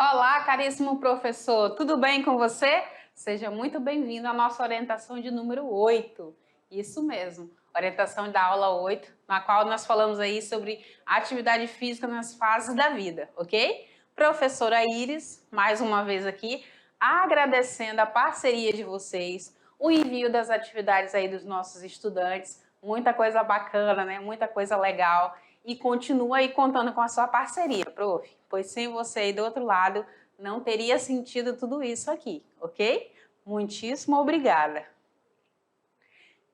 Olá, caríssimo professor, tudo bem com você? Seja muito bem-vindo à nossa orientação de número 8. Isso mesmo, orientação da aula 8, na qual nós falamos aí sobre atividade física nas fases da vida, ok? Professora Iris, mais uma vez aqui, agradecendo a parceria de vocês, o envio das atividades aí dos nossos estudantes, muita coisa bacana, né? Muita coisa legal. E continua aí contando com a sua parceria, prof. Pois sem você aí do outro lado, não teria sentido tudo isso aqui, ok? Muitíssimo obrigada.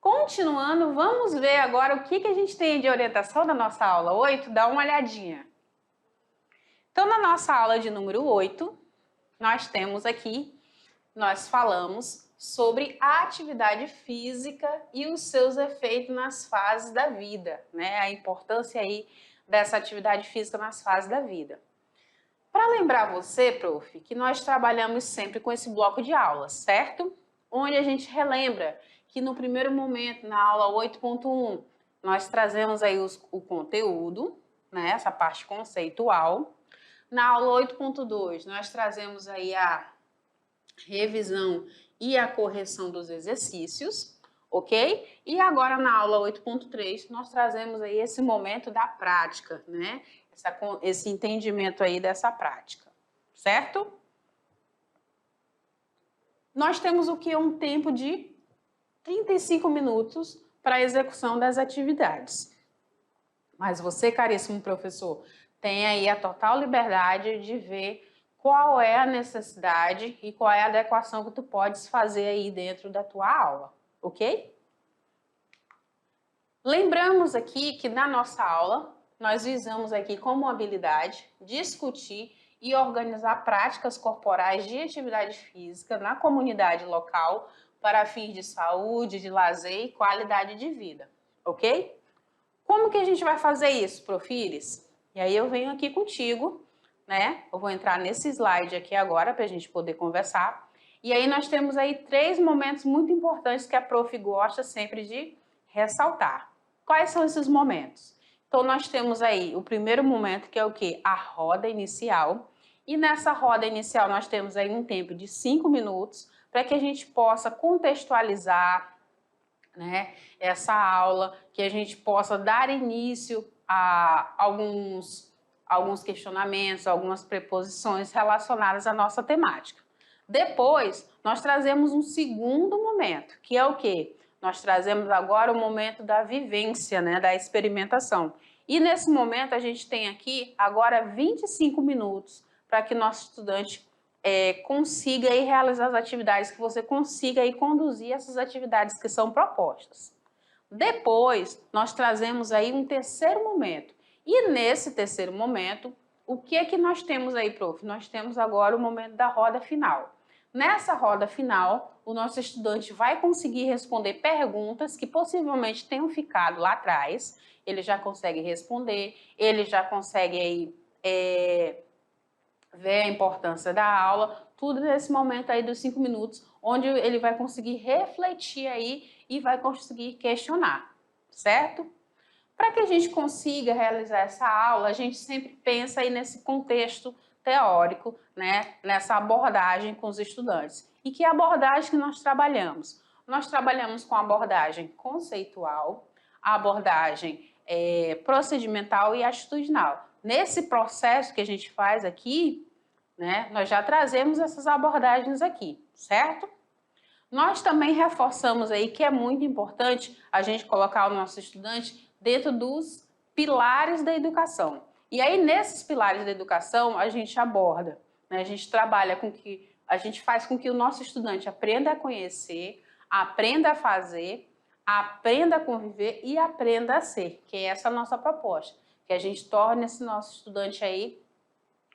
Continuando, vamos ver agora o que a gente tem de orientação na nossa aula 8. Dá uma olhadinha. Então, na nossa aula de número 8, nós temos aqui, nós falamos sobre a atividade física e os seus efeitos nas fases da vida, né? A importância aí dessa atividade física nas fases da vida. Para lembrar você, prof, que nós trabalhamos sempre com esse bloco de aulas, certo? Onde a gente relembra que no primeiro momento, na aula 8.1, nós trazemos aí o conteúdo, né? Essa parte conceitual. Na aula 8.2, nós trazemos aí a revisão e a correção dos exercícios, ok? E agora na aula 8.3 nós trazemos aí esse momento da prática, né? Esse entendimento aí dessa prática, certo? Nós temos o que? Um tempo de 35 minutos para a execução das atividades. Mas você, caríssimo professor, tem aí a total liberdade de ver qual é a necessidade e qual é a adequação que tu podes fazer aí dentro da tua aula, ok? Lembramos aqui que na nossa aula, nós visamos aqui como habilidade discutir e organizar práticas corporais de atividade física na comunidade local para fins de saúde, de lazer e qualidade de vida, ok? Como que a gente vai fazer isso, Prof. Iris? E aí eu venho aqui contigo, né? Eu vou entrar nesse slide aqui agora para a gente poder conversar. E aí nós temos aí 3 momentos muito importantes que a Prof. gosta sempre de ressaltar. Quais são esses momentos? Então nós temos aí o primeiro momento, que é o quê? A roda inicial. E nessa roda inicial nós temos aí um tempo de 5 minutos para que a gente possa contextualizar, né, essa aula, que a gente possa dar início a alguns questionamentos, algumas preposições relacionadas à nossa temática. Depois, nós trazemos um segundo momento, que é o quê? Nós trazemos agora o momento da vivência, né, da experimentação. E nesse momento a gente tem aqui agora 25 minutos para que nosso estudante consiga aí realizar as atividades, que você consiga aí conduzir essas atividades que são propostas. Depois, nós trazemos aí um terceiro momento. E nesse terceiro momento, o que é que nós temos aí, prof? Nós temos agora o momento da roda final. Nessa roda final, o nosso estudante vai conseguir responder perguntas que possivelmente tenham ficado lá atrás. Ele já consegue responder, ele já consegue aí ver a importância da aula, tudo nesse momento aí dos 5 minutos, onde ele vai conseguir refletir aí e vai conseguir questionar, certo? Para que a gente consiga realizar essa aula, a gente sempre pensa aí nesse contexto teórico, né? Nessa abordagem com os estudantes. E que abordagem que nós trabalhamos? Nós trabalhamos com a abordagem conceitual, a abordagem procedimental e atitudinal. Nesse processo que a gente faz aqui, né, nós já trazemos essas abordagens aqui, certo? Nós também reforçamos aí que é muito importante a gente colocar o nosso estudante dentro dos pilares da educação. E aí, nesses pilares da educação, a gente aborda, né, a gente trabalha com que, a gente faz com que o nosso estudante aprenda a conhecer, aprenda a fazer, aprenda a conviver e aprenda a ser, que é essa a nossa proposta, que a gente torne esse nosso estudante aí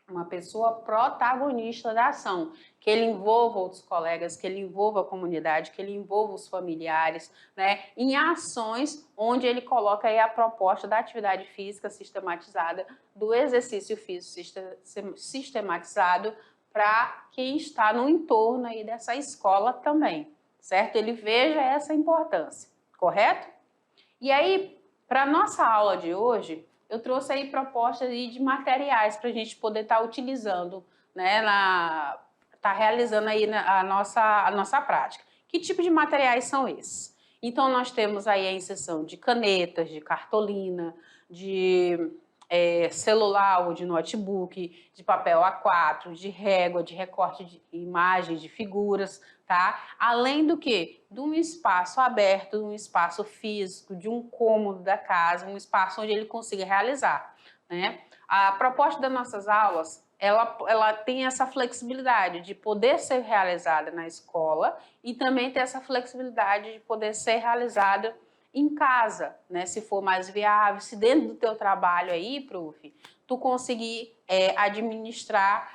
uma pessoa protagonista da ação, que ele envolva outros colegas, que ele envolva a comunidade, que ele envolva os familiares, né, em ações onde ele coloca aí a proposta da atividade física sistematizada, do exercício físico sistematizado para quem está no entorno aí dessa escola também, certo? Ele veja essa importância, correto? E aí, para a nossa aula de hoje, eu trouxe aí propostas de materiais para a gente poder estar utilizando né, tá realizando aí a nossa prática. Que tipo de materiais são esses? Então, nós temos aí a inserção de canetas, de cartolina, de celular ou de notebook, de papel A4, de régua, de recorte de imagens, de figuras, tá? Além do que? De um espaço aberto, de um espaço físico, de um cômodo da casa, um espaço onde ele consiga realizar, né? A proposta das nossas aulas, ela tem essa flexibilidade de poder ser realizada na escola e também ter essa flexibilidade de poder ser realizada em casa, né? Se for mais viável, se dentro do teu trabalho aí, prof, tu conseguir administrar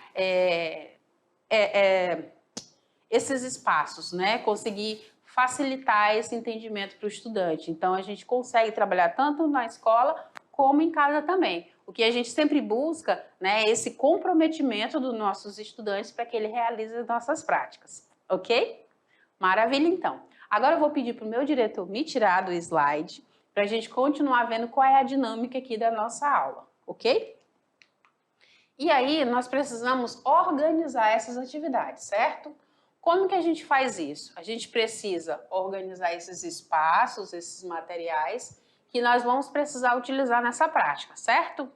esses espaços, né? Conseguir facilitar esse entendimento para o estudante. Então, a gente consegue trabalhar tanto na escola como em casa também. O que a gente sempre busca, né, é esse comprometimento dos nossos estudantes para que ele realize as nossas práticas, ok? Maravilha, então. Agora eu vou pedir para o meu diretor me tirar do slide para a gente continuar vendo qual é a dinâmica aqui da nossa aula, ok? E aí, nós precisamos organizar essas atividades, certo? Como que a gente faz isso? A gente precisa organizar esses espaços, esses materiais que nós vamos precisar utilizar nessa prática, certo?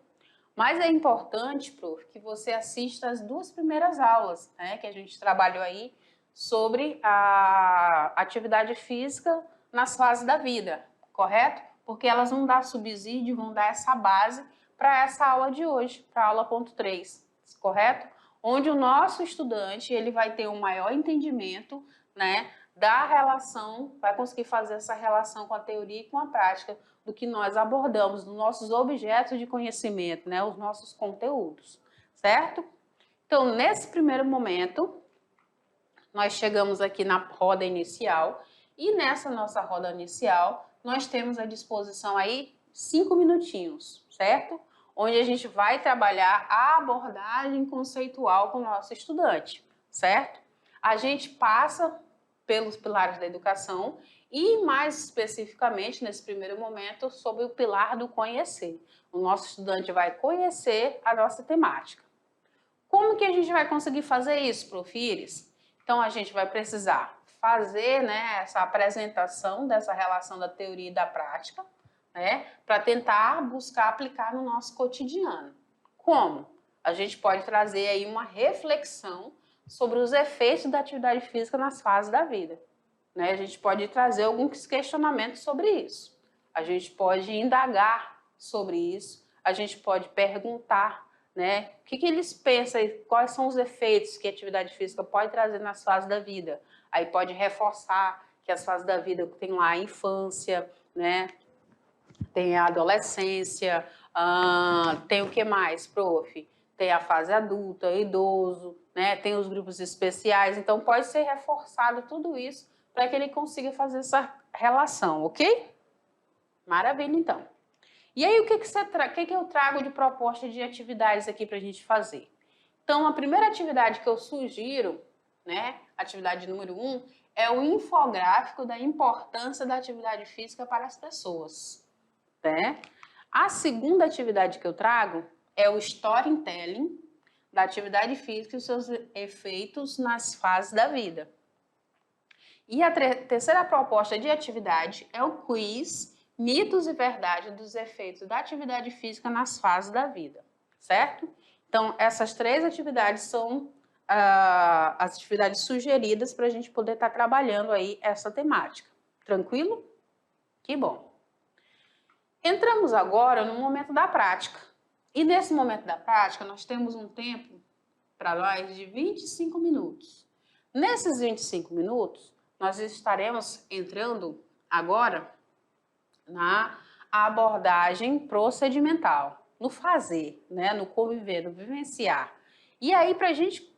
Mas é importante, prof, que você assista as 2 primeiras aulas, né, que a gente trabalhou aí sobre a atividade física nas fases da vida, correto? Porque elas vão dar subsídio, vão dar essa base para essa aula de hoje, para a aula ponto 3, correto? Onde o nosso estudante ele vai ter um maior entendimento, né, da relação, vai conseguir fazer essa relação com a teoria e com a prática do que nós abordamos, dos nossos objetos de conhecimento, né, os nossos conteúdos, certo? Então, nesse primeiro momento, nós chegamos aqui na roda inicial e nessa nossa roda inicial, nós temos à disposição aí 5 minutinhos, certo? Onde a gente vai trabalhar a abordagem conceitual com o nosso estudante, certo? A gente passa pelos pilares da educação e, mais especificamente, nesse primeiro momento, sobre o pilar do conhecer. O nosso estudante vai conhecer a nossa temática. Como que a gente vai conseguir fazer isso, Prof. Iris? Então, a gente vai precisar fazer, né, essa apresentação dessa relação da teoria e da prática, né, para tentar buscar aplicar no nosso cotidiano. Como? A gente pode trazer aí uma reflexão sobre os efeitos da atividade física nas fases da vida, né? A gente pode trazer alguns questionamentos sobre isso. A gente pode indagar sobre isso, a gente pode perguntar, né? O que eles pensam, quais são os efeitos que a atividade física pode trazer nas fases da vida. Aí pode reforçar que as fases da vida tem lá a infância, né? Tem a adolescência, tem o que mais, prof? Tem a fase adulta, idoso, né? Tem os grupos especiais, então pode ser reforçado tudo isso para que ele consiga fazer essa relação, ok? Maravilha, então. E aí, o que eu trago de proposta de atividades aqui para a gente fazer? Então, a primeira atividade que eu sugiro, né, atividade número 1, é o infográfico da importância da atividade física para as pessoas, né? A segunda atividade que eu trago é o storytelling da atividade física e os seus efeitos nas fases da vida. E a terceira proposta de atividade é o quiz Mitos e Verdade dos efeitos da atividade física nas fases da vida, certo? Então, essas 3 atividades são as atividades sugeridas para a gente poder estar trabalhando aí essa temática. Tranquilo? Que bom! Entramos agora no momento da prática. E nesse momento da prática, nós temos um tempo para nós de 25 minutos. Nesses 25 minutos, nós estaremos entrando agora na abordagem procedimental, no fazer, né, no conviver, no vivenciar. E aí, para a gente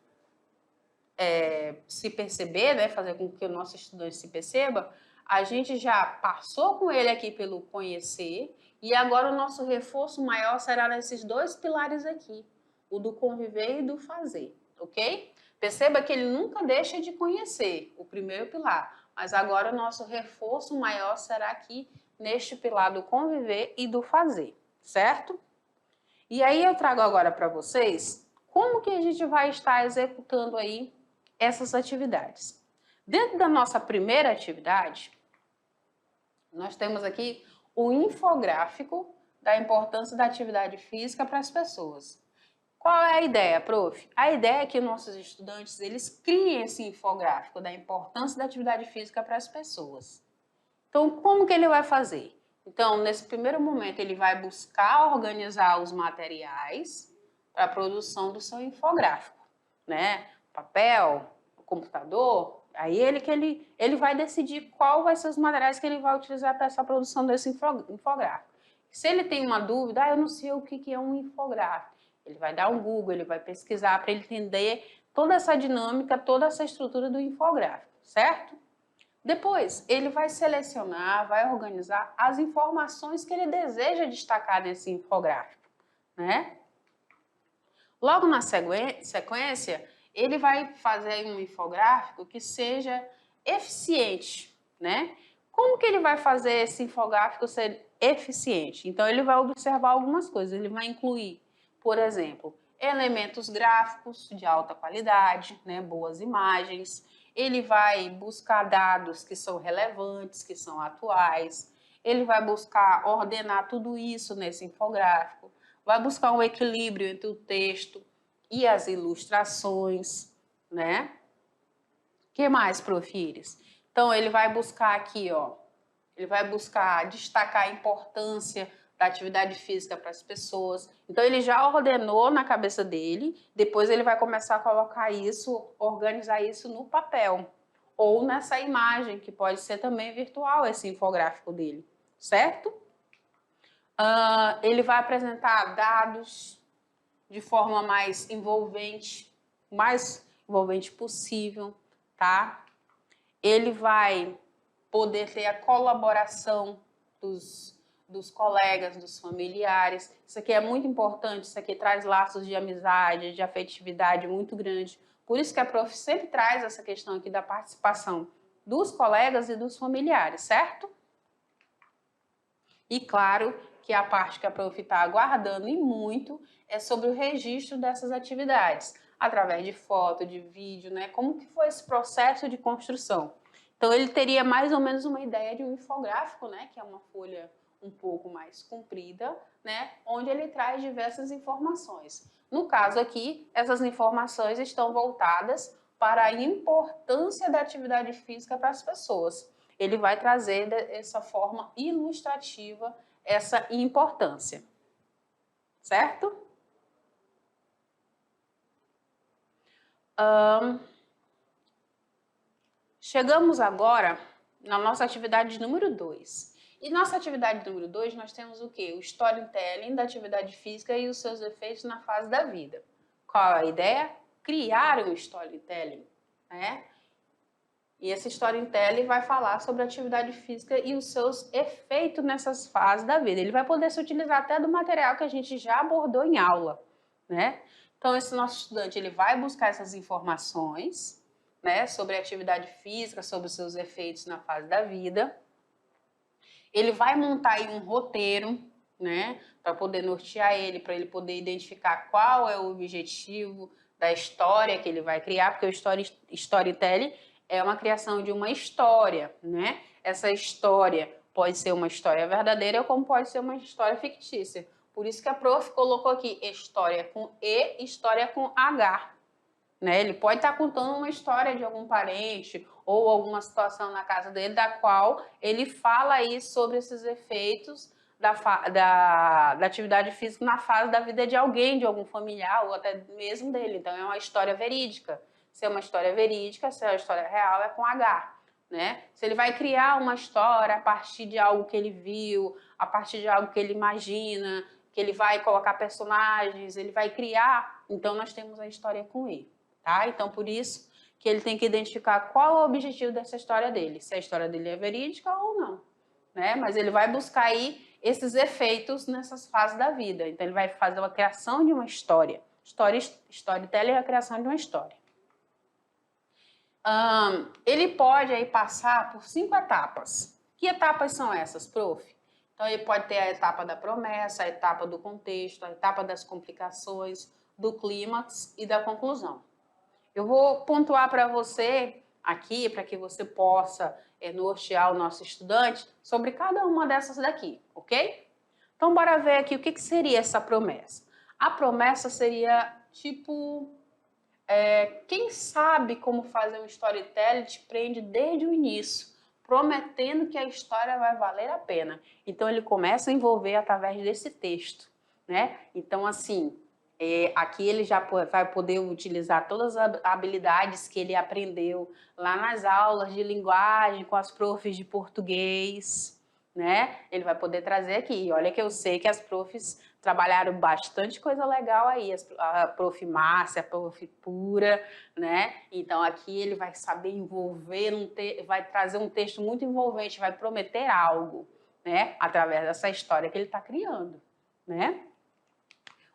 se perceber, né, fazer com que o nosso estudante se perceba, a gente já passou com ele aqui pelo conhecer e agora o nosso reforço maior será nesses 2 pilares aqui, o do conviver e do fazer, ok? Perceba que ele nunca deixa de conhecer o primeiro pilar, mas agora o nosso reforço maior será aqui neste pilar do conviver e do fazer, certo? E aí eu trago agora para vocês como que a gente vai estar executando aí essas atividades? Dentro da nossa primeira atividade, nós temos aqui o infográfico da importância da atividade física para as pessoas. Qual é a ideia, prof? A ideia é que nossos estudantes, eles criem esse infográfico da importância da atividade física para as pessoas. Então, como que ele vai fazer? Então, nesse primeiro momento, ele vai buscar organizar os materiais para a produção do seu infográfico, né? Papel, computador, aí ele vai decidir qual vai ser os materiais que ele vai utilizar para essa produção desse infográfico. Se ele tem uma dúvida, eu não sei o que é um infográfico, ele vai dar um Google, ele vai pesquisar para ele entender toda essa dinâmica, toda essa estrutura do infográfico, certo? Depois, ele vai selecionar, vai organizar as informações que ele deseja destacar nesse infográfico, né? Logo na sequência, ele vai fazer um infográfico que seja eficiente, né? Como que ele vai fazer esse infográfico ser eficiente? Então, ele vai observar algumas coisas. Ele vai incluir, por exemplo, elementos gráficos de alta qualidade, né? Boas imagens. Ele vai buscar dados que são relevantes, que são atuais. Ele vai buscar ordenar tudo isso nesse infográfico. Vai buscar um equilíbrio entre o texto e as ilustrações, né? O que mais, Prof. Iris? Então, ele vai buscar aqui, ó, ele vai buscar destacar a importância da atividade física para as pessoas. Então, ele já ordenou na cabeça dele, depois ele vai começar a colocar isso, organizar isso no papel, ou nessa imagem, que pode ser também virtual, esse infográfico dele, certo? Ele vai apresentar dados de forma mais envolvente possível, tá? Ele vai poder ter a colaboração dos colegas, dos familiares. Isso aqui é muito importante, isso aqui traz laços de amizade, de afetividade muito grande. Por isso que a prof sempre traz essa questão aqui da participação dos colegas e dos familiares, certo? E claro que a parte que a prof está aguardando e muito é sobre o registro dessas atividades, através de foto, de vídeo, né? Como que foi esse processo de construção? Então, ele teria mais ou menos uma ideia de um infográfico, né? Que é uma folha um pouco mais comprida, né? Onde ele traz diversas informações. No caso aqui, essas informações estão voltadas para a importância da atividade física para as pessoas. Ele vai trazer dessa forma ilustrativa essa importância, certo? Chegamos agora na nossa atividade número 2. E nossa atividade número 2, nós temos o quê? O storytelling da atividade física e os seus efeitos na fase da vida. Qual a ideia? Criar um storytelling, né? E esse storytelling vai falar sobre a atividade física e os seus efeitos nessas fases da vida. Ele vai poder se utilizar até do material que a gente já abordou em aula, né? Então, esse nosso estudante, ele vai buscar essas informações, né, sobre a atividade física, sobre os seus efeitos na fase da vida. Ele vai montar aí um roteiro, né, para poder nortear ele, para ele poder identificar qual é o objetivo da história que ele vai criar, porque o storytelling é uma criação de uma história, né? Essa história pode ser uma história verdadeira, como pode ser uma história fictícia. Por isso que a prof colocou aqui história com E, história com H. Né? Ele pode estar contando uma história de algum parente ou alguma situação na casa dele, da qual ele fala aí sobre esses efeitos da atividade física na fase da vida de alguém, de algum familiar ou até mesmo dele. Então, é uma história verídica. Se é uma história verídica, se é uma história real, é com H. Né? Se ele vai criar uma história a partir de algo que ele viu, a partir de algo que ele imagina, que ele vai colocar personagens, ele vai criar, então nós temos a história com E. Tá? Então, por isso que ele tem que identificar qual é o objetivo dessa história dele, se a história dele é verídica ou não. Né? Mas ele vai buscar aí esses efeitos nessas fases da vida. Então, ele vai fazer a criação de uma história. Storytelling é a criação de uma história. Ele pode aí passar por 5 etapas. Que etapas são essas, prof? Então, ele pode ter a etapa da promessa, a etapa do contexto, a etapa das complicações, do clímax e da conclusão. Eu vou pontuar para você aqui, para que você possa nortear o nosso estudante sobre cada uma dessas daqui, ok? Então, bora ver aqui o que seria essa promessa. A promessa seria tipo, quem sabe como fazer um storytelling te prende desde o início, prometendo que a história vai valer a pena. Então, ele começa a envolver através desse texto, né? Então, assim, aqui ele já vai poder utilizar todas as habilidades que ele aprendeu lá nas aulas de linguagem com as profs de português, né? Ele vai poder trazer aqui. Olha que eu sei que as profs trabalharam bastante coisa legal aí, a prof. Márcia, a prof. Pura, né? Então aqui ele vai saber envolver, vai trazer um texto muito envolvente, vai prometer algo, né? Através dessa história que ele está criando, né?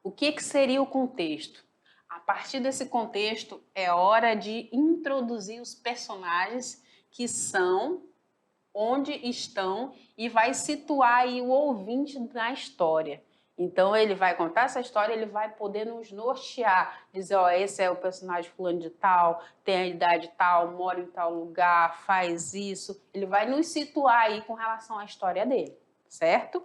O que seria o contexto? A partir desse contexto, é hora de introduzir os personagens que são, onde estão e vai situar aí o ouvinte na história. Então, ele vai contar essa história, ele vai poder nos nortear, dizer, ó, esse é o personagem fulano de tal, tem a idade tal, mora em tal lugar, faz isso. Ele vai nos situar aí com relação à história dele, certo?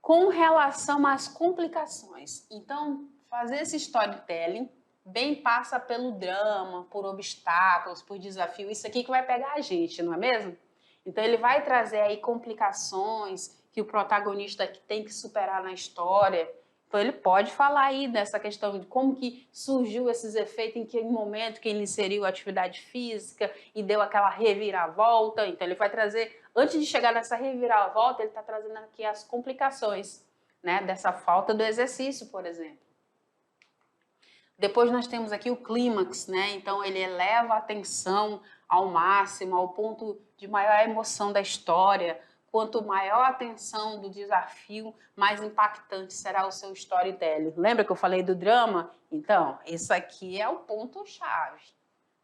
Com relação às complicações, então, fazer esse storytelling bem passa pelo drama, por obstáculos, por desafio, isso aqui que vai pegar a gente, não é mesmo? Então, ele vai trazer aí complicações que o protagonista tem que superar na história. Então, ele pode falar aí dessa questão de como que surgiu esses efeitos, em que momento que ele inseriu a atividade física e deu aquela reviravolta. Então, ele vai trazer, antes de chegar nessa reviravolta, ele está trazendo aqui as complicações, né, dessa falta do exercício, por exemplo. Depois nós temos aqui o clímax, né? Então, ele eleva a atenção ao máximo, ao ponto de maior emoção da história. Quanto maior a tensão do desafio, mais impactante será o seu storytelling. Lembra que eu falei do drama? Então, isso aqui é o ponto-chave,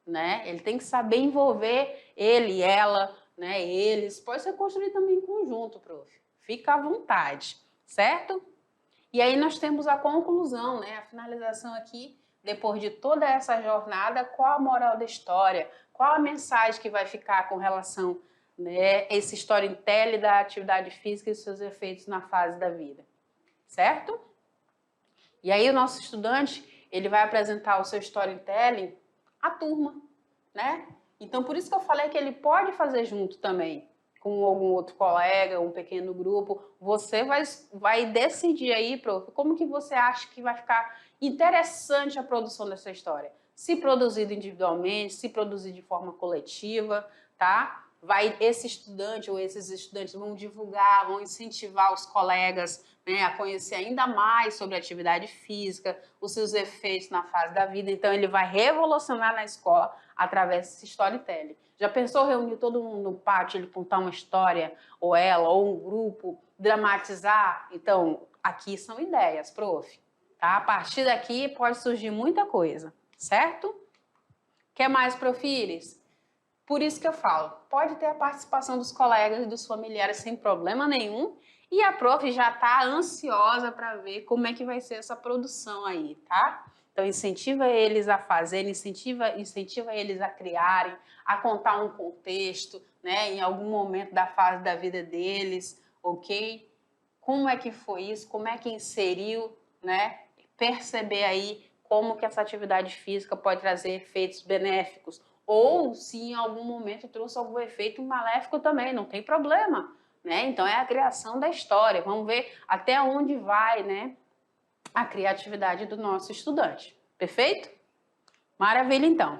né? Ele tem que saber envolver ele, ela, né? Eles. Pode ser construído também em conjunto, prof. Fica à vontade, certo? E aí nós temos a conclusão, né? A finalização aqui, depois de toda essa jornada, qual a moral da história? Qual a mensagem que vai ficar com relação, né, esse storytelling da atividade física e seus efeitos na fase da vida, certo? E aí o nosso estudante, ele vai apresentar o seu storytelling à turma, né? Então, por isso que eu falei que ele pode fazer junto também, com algum outro colega, um pequeno grupo. Você vai decidir aí, prof, como que você acha que vai ficar interessante a produção dessa história. Se produzido individualmente, se produzido de forma coletiva, tá? Esse estudante ou esses estudantes vão divulgar, vão incentivar os colegas, né, a conhecer ainda mais sobre a atividade física, os seus efeitos na fase da vida. Então, ele vai revolucionar na escola através desse storytelling. Já pensou reunir todo mundo no pátio, ele contar uma história, ou ela, ou um grupo, dramatizar? Então, aqui são ideias, prof. Tá? A partir daqui pode surgir muita coisa, certo? Quer mais, profires? Por isso que eu falo, pode ter a participação dos colegas e dos familiares sem problema nenhum, e a prof já está ansiosa para ver como é que vai ser essa produção aí, tá? Então, incentiva eles a fazerem, incentiva eles a criarem, a contar um contexto, né, em algum momento da fase da vida deles, ok? Como é que foi isso? Como é que inseriu, né? Perceber aí como que essa atividade física pode trazer efeitos benéficos, ou se em algum momento trouxe algum efeito maléfico também, não tem problema, né? Então, é a criação da história. Vamos ver até onde vai, né, a criatividade do nosso estudante. Perfeito? Maravilha, então.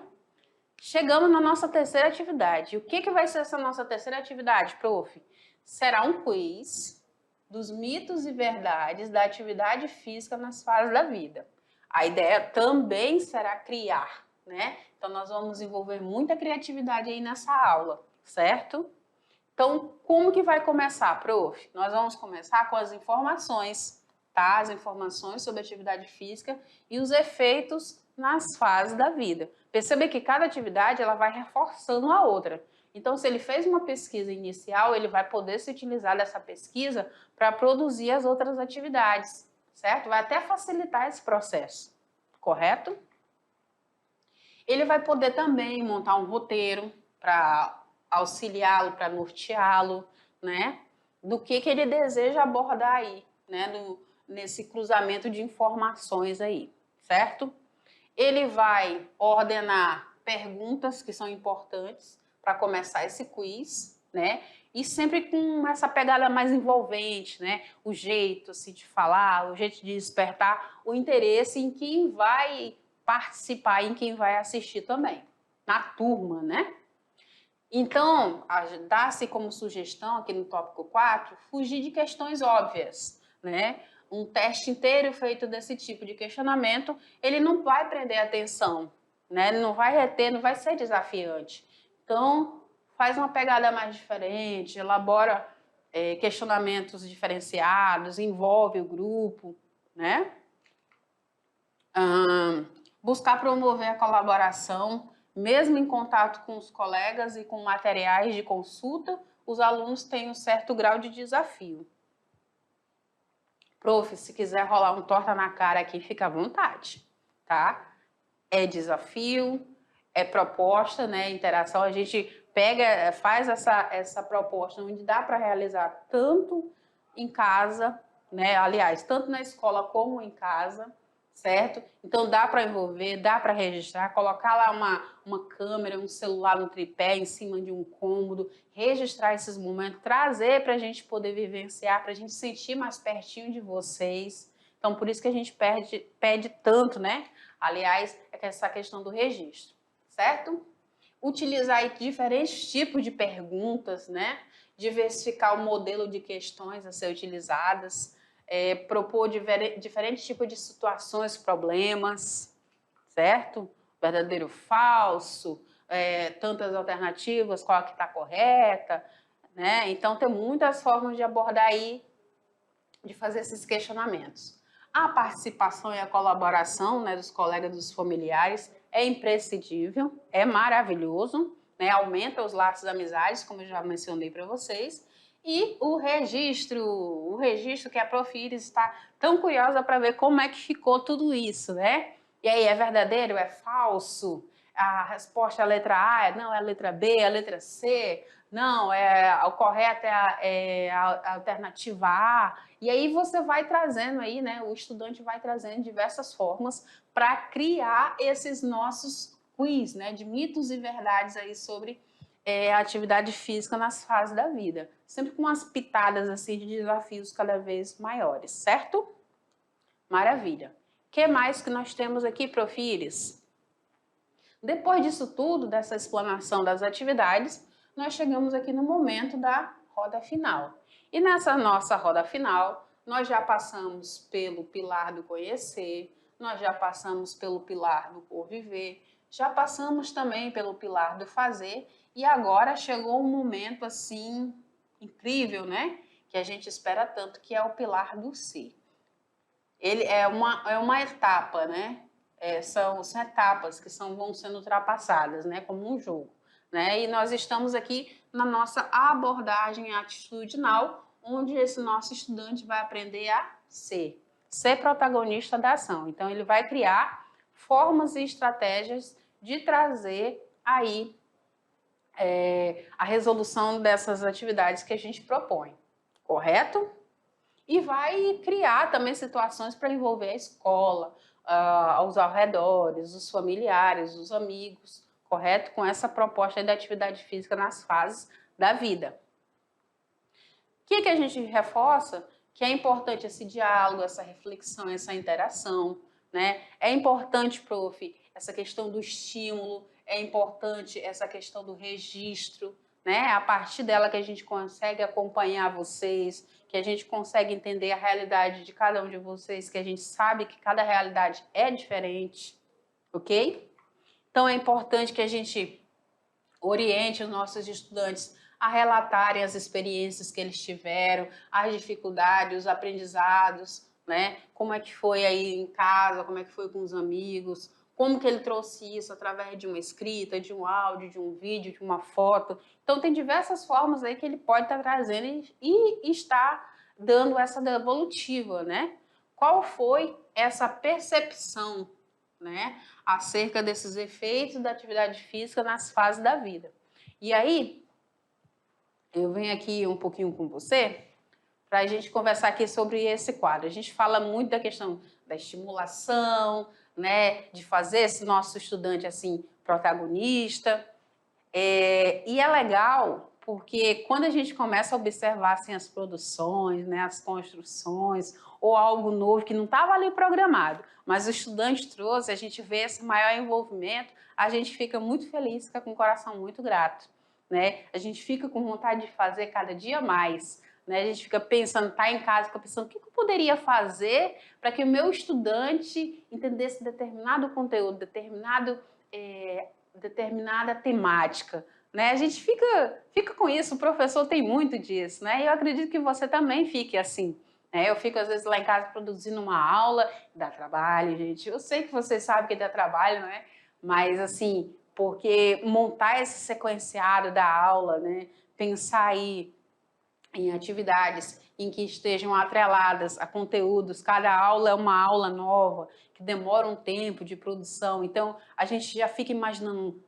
Chegamos na nossa terceira atividade. O que vai ser essa nossa terceira atividade, prof? Será um quiz dos mitos e verdades da atividade física nas fases da vida. A ideia também será criar, né? Então, nós vamos envolver muita criatividade aí nessa aula, certo? Então, como que vai começar, prof? Nós vamos começar com as informações, tá? As informações sobre atividade física e os efeitos nas fases da vida. Perceba que cada atividade ela vai reforçando a outra. Então, se ele fez uma pesquisa inicial, ele vai poder se utilizar dessa pesquisa para produzir as outras atividades, certo? Vai até facilitar esse processo, correto? Ele vai poder também montar um roteiro para auxiliá-lo, para norteá-lo, né? Do que ele deseja abordar aí, né? Nesse cruzamento de informações aí, certo? Ele vai ordenar perguntas que são importantes para começar esse quiz, né? E sempre com essa pegada mais envolvente, né? O jeito assim, de falar, o jeito de despertar o interesse em quem vai participar, em quem vai assistir também, na turma, né? Então, dá-se como sugestão aqui no tópico 4, fugir de questões óbvias, né? Um teste inteiro feito desse tipo de questionamento, ele não vai prender a atenção, né? Ele não vai reter, não vai ser desafiante. Então, faz uma pegada mais diferente, elabora questionamentos diferenciados, envolve o grupo, né? Buscar promover a colaboração, mesmo em contato com os colegas e com materiais de consulta, os alunos têm um certo grau de desafio. Prof, se quiser rolar um torta na cara aqui, fica à vontade, tá? É desafio, é proposta, né? Interação, a gente pega, faz essa proposta onde dá para realizar tanto em casa, né? Aliás, tanto na escola como em casa, certo? Então dá para envolver, dá para registrar, colocar lá uma câmera, um celular no tripé em cima de um cômodo, registrar esses momentos, trazer para a gente poder vivenciar, para a gente sentir mais pertinho de vocês. Então por isso que a gente pede tanto, né? Aliás, é essa questão do registro, certo? Utilizar aí diferentes tipos de perguntas, né? Diversificar o modelo de questões a ser utilizadas, propor diferentes tipos de situações, problemas, certo? Verdadeiro, falso, tantas alternativas, qual que está correta, né? Então, tem muitas formas de abordar aí, de fazer esses questionamentos. A participação e a colaboração, né, dos colegas, dos familiares, é imprescindível, é maravilhoso, né, aumenta os laços de amizades, como eu já mencionei para vocês. E o registro que a Prof. Iris está tão curiosa para ver como é que ficou tudo isso, né? E aí, é verdadeiro, é falso? A resposta é a letra A, não, é a letra B, é a letra C, não, o correto é a alternativa A. E aí você vai trazendo aí, né? O estudante vai trazendo diversas formas para criar esses nossos quiz, né? De mitos e verdades aí sobre a atividade física nas fases da vida. Sempre com umas pitadas assim de desafios cada vez maiores, certo? Maravilha. O que mais que nós temos aqui, Prof. Iris? Depois disso tudo, dessa explanação das atividades, nós chegamos aqui no momento da roda final. E nessa nossa roda final, nós já passamos pelo pilar do conhecer, nós já passamos pelo pilar do conviver, já passamos também pelo pilar do fazer e agora chegou um momento assim incrível, né? Que a gente espera tanto, que é o pilar do ser. Ele é uma etapa, né? São etapas que vão sendo ultrapassadas, né? Como um jogo, né? E nós estamos aqui na nossa abordagem atitudinal, onde esse nosso estudante vai aprender a ser protagonista da ação. Então, ele vai criar formas e estratégias de trazer aí a resolução dessas atividades que a gente propõe, correto? E vai criar também situações para envolver a escola, os arredores, os familiares, os amigos, correto? Com essa proposta da atividade física nas fases da vida. O que a gente reforça? Que é importante esse diálogo, essa reflexão, essa interação, né? É importante, prof, essa questão do estímulo, é importante essa questão do registro, né? A partir dela que a gente consegue acompanhar vocês, que a gente consegue entender a realidade de cada um de vocês, que a gente sabe que cada realidade é diferente, ok? Então, é importante que a gente oriente os nossos estudantes a relatarem as experiências que eles tiveram, as dificuldades, os aprendizados, né? Como é que foi aí em casa, como é que foi com os amigos, como que ele trouxe isso através de uma escrita, de um áudio, de um vídeo, de uma foto. Então, tem diversas formas aí que ele pode estar trazendo e está dando essa devolutiva, né? qual foi essa percepção, né, acerca desses efeitos da atividade física nas fases da vida. E aí, eu venho aqui um pouquinho com você para a gente conversar aqui sobre esse quadro. A gente fala muito da questão da estimulação, né, de fazer esse nosso estudante assim protagonista. E é legal porque quando a gente começa a observar assim, as produções, né, as construções, ou algo novo que não estava ali programado, mas o estudante trouxe, a gente vê esse maior envolvimento, a gente fica muito feliz, fica com o coração muito grato. Né? A gente fica com vontade de fazer cada dia mais. Né? A gente fica pensando, tá em casa, fica pensando o que eu poderia fazer para que o meu estudante entendesse determinado conteúdo, determinada temática. Né? A gente fica com isso, o professor tem muito disso, né? E eu acredito que você também fique assim. Né? Eu fico, às vezes, lá em casa produzindo uma aula, dá trabalho, gente. Eu sei que vocês sabem que dá trabalho, não é? Mas, assim, porque montar esse sequenciado da aula, né? Pensar aí em atividades em que estejam atreladas a conteúdos, cada aula é uma aula nova, que demora um tempo de produção, então a gente já fica imaginando,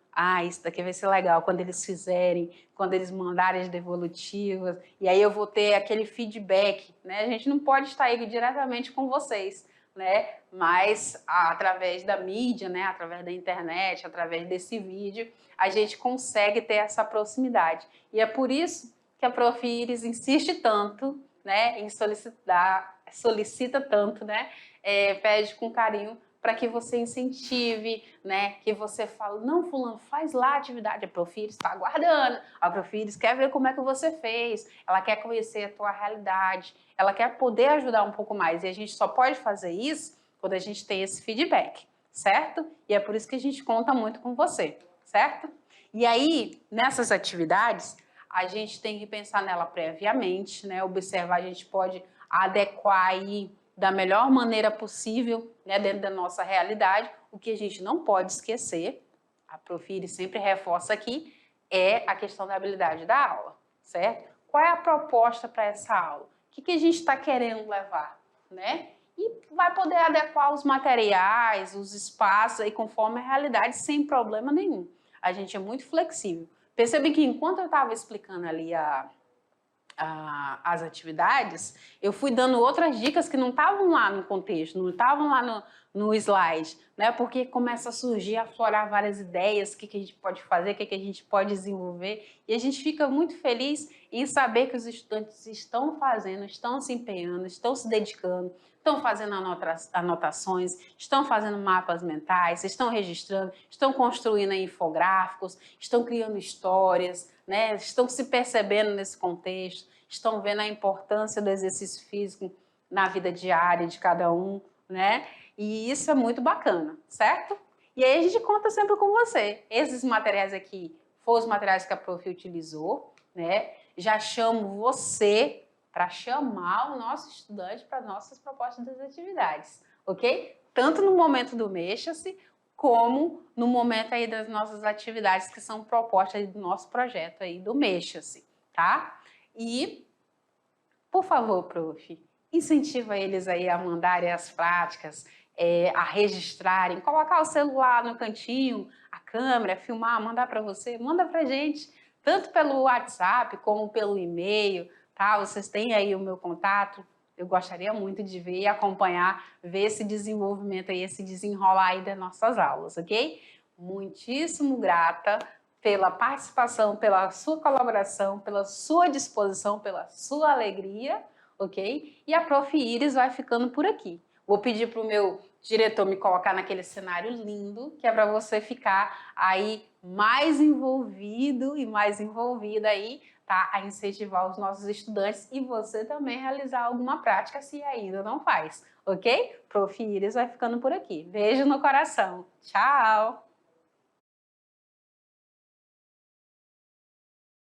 isso daqui vai ser legal quando eles fizerem, quando eles mandarem as devolutivas, e aí eu vou ter aquele feedback, né? A gente não pode estar aí diretamente com vocês, né? Mas através da mídia, né? Através da internet, através desse vídeo, a gente consegue ter essa proximidade. E é por isso que a Prof. Iris insiste tanto, né, em solicita tanto, né, pede com carinho para que você incentive, né, que você fale, não, fulano, faz lá a atividade, a Prof. Iris está aguardando, a Prof. Iris quer ver como é que você fez, ela quer conhecer a tua realidade, ela quer poder ajudar um pouco mais, e a gente só pode fazer isso quando a gente tem esse feedback, certo? E é por isso que a gente conta muito com você, certo? E aí, nessas atividades, a gente tem que pensar nela previamente, né? Observar, a gente pode adequar aí da melhor maneira possível, né? Dentro da nossa realidade. O que a gente não pode esquecer, a Prof. Iris sempre reforça aqui, é a questão da habilidade da aula, certo? Qual é a proposta para essa aula? O que a gente está querendo levar, né? E vai poder adequar os materiais, os espaços aí conforme a realidade, sem problema nenhum. A gente é muito flexível. Percebi que enquanto eu estava explicando ali as atividades, eu fui dando outras dicas que não estavam lá no contexto, não estavam lá no slide, né? Porque começa a surgir, a aflorar várias ideias, o que a gente pode fazer, o que a gente pode desenvolver, e a gente fica muito feliz em saber que os estudantes estão fazendo, estão se empenhando, estão se dedicando, estão fazendo anotações, estão fazendo mapas mentais, estão registrando, estão construindo infográficos, estão criando histórias, né? Estão se percebendo nesse contexto, estão vendo a importância do exercício físico na vida diária de cada um, né? E isso é muito bacana, certo? E aí a gente conta sempre com você. Esses materiais aqui foram os materiais que a Prof. utilizou, né? Já chamo você para chamar o nosso estudante para nossas propostas das atividades, ok? Tanto no momento do Mexa-se, como no momento aí das nossas atividades que são propostas aí do nosso projeto aí do Mexa-se, tá? E, por favor, Prof, incentiva eles aí a mandarem as práticas, a registrarem, colocar o celular no cantinho, a câmera, filmar, mandar para você, manda para gente, tanto pelo WhatsApp como pelo e-mail, tá? Vocês têm aí o meu contato, eu gostaria muito de ver e acompanhar, ver esse desenvolvimento aí, esse desenrolar aí das nossas aulas, ok? Muitíssimo grata pela participação, pela sua colaboração, pela sua disposição, pela sua alegria, ok? E a Prof. Iris vai ficando por aqui. Vou pedir para o meu diretor me colocar naquele cenário lindo, que é para você ficar aí mais envolvido e mais envolvida aí, tá? A incentivar os nossos estudantes e você também realizar alguma prática se ainda não faz, ok? Prof. Iris vai ficando por aqui. Beijo no coração. Tchau!